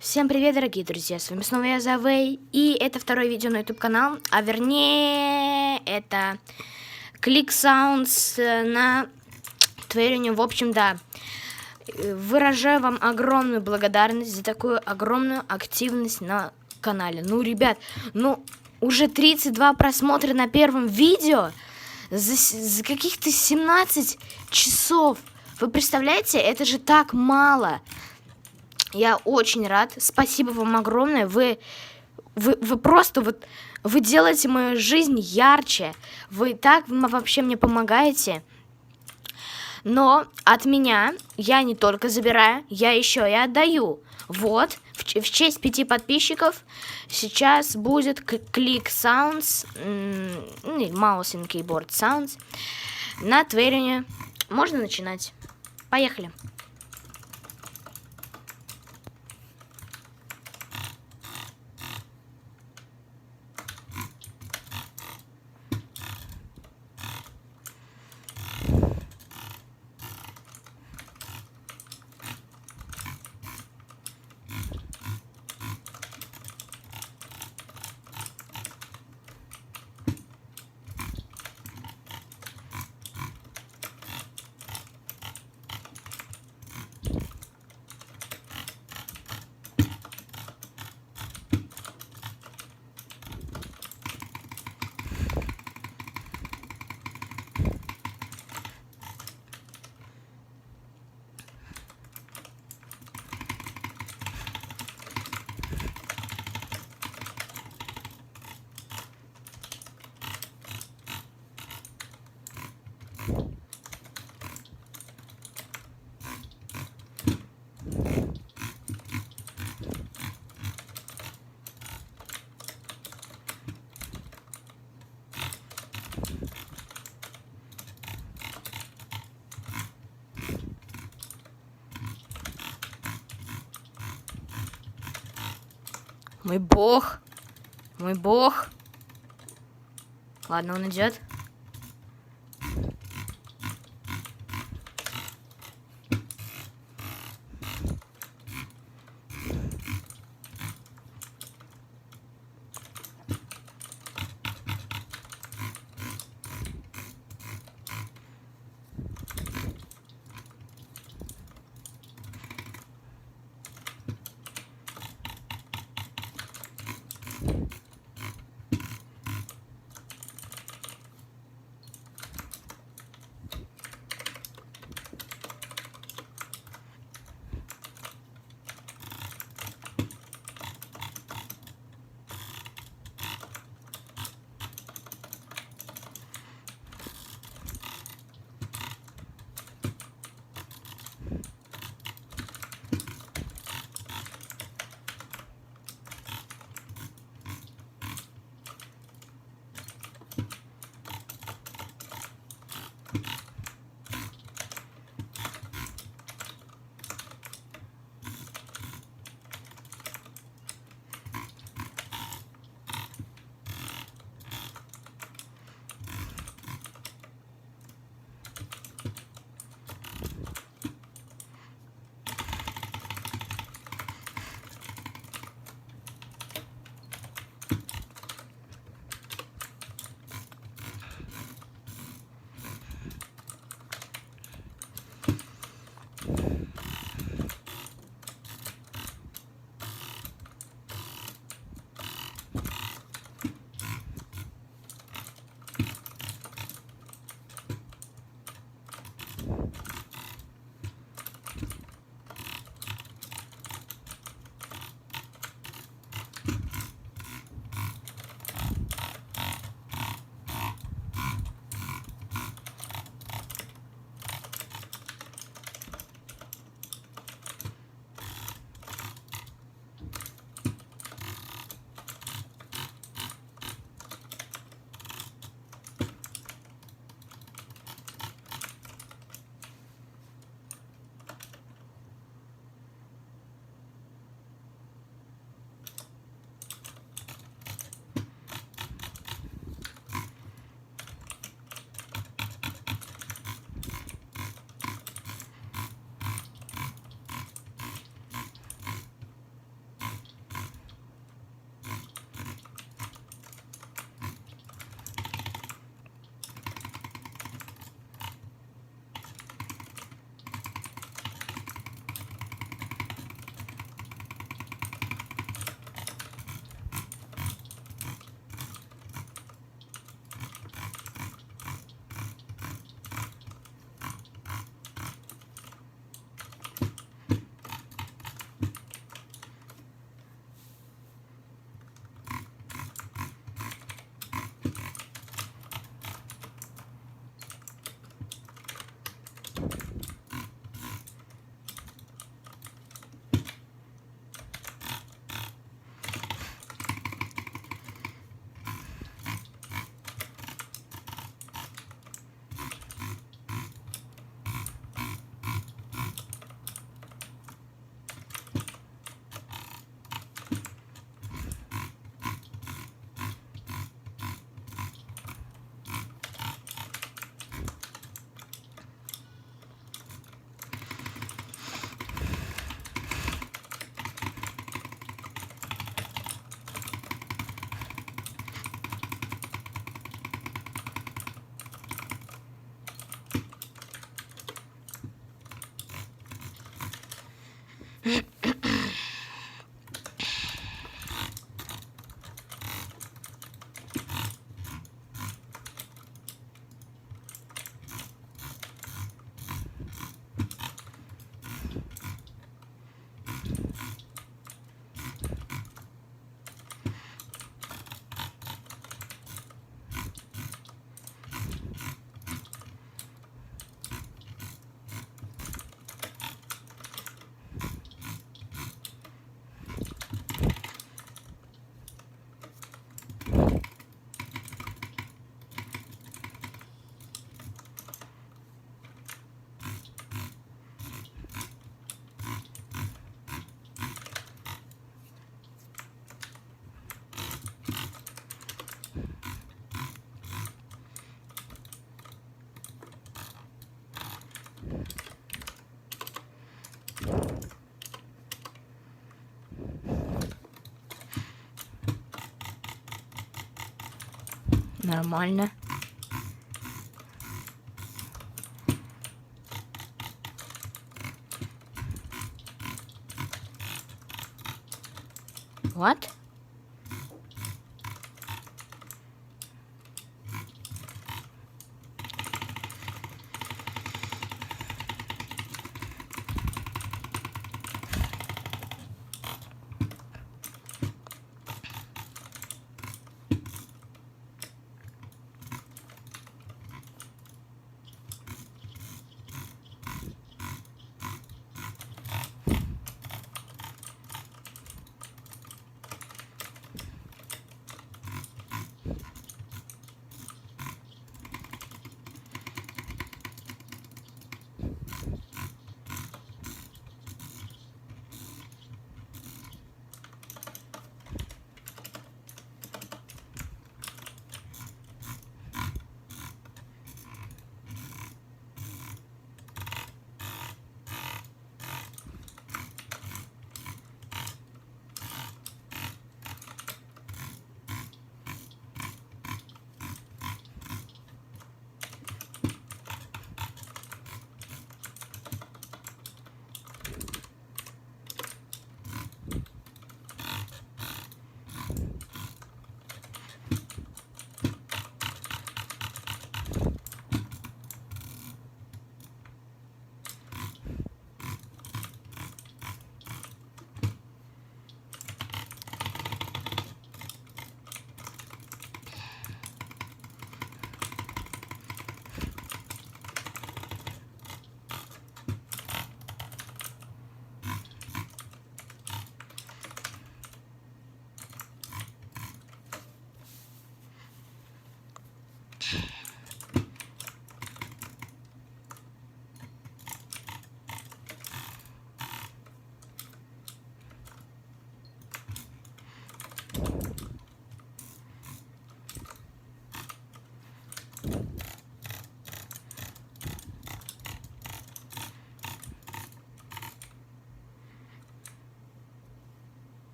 Всем привет, дорогие друзья, с вами снова я, Завей, и это второе видео на YouTube канал, а вернее, это Click Sounds на Тверине. В общем, да, выражаю вам огромную благодарность за такую огромную активность на канале. Ну, ребят, уже 32 просмотра на первом видео за каких-то 17 часов. Вы представляете, это же так мало. Я очень рад. Спасибо вам огромное. Вы просто вы делаете мою жизнь ярче. Вы так вообще мне помогаете. Но от меня я не только забираю, я еще и отдаю. Вот, в честь 5 подписчиков сейчас будет Click Sounds, Mouse and Keyboard Sounds на Тверине. Можно начинать. Поехали. Мой бог. Мой бог. Ладно, он идет. Нормально. What?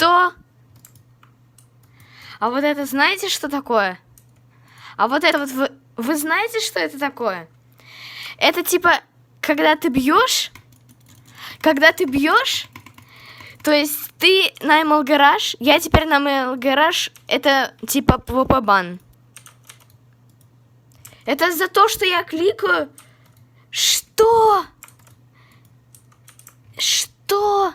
Что? А вот это знаете, что такое? А вот это вот вы знаете, что это такое? Это типа, когда ты бьешь, то есть ты на ML Garage, я теперь на ML Garage, это типа PvP-бан. Это за то, что я кликаю. Что? Что?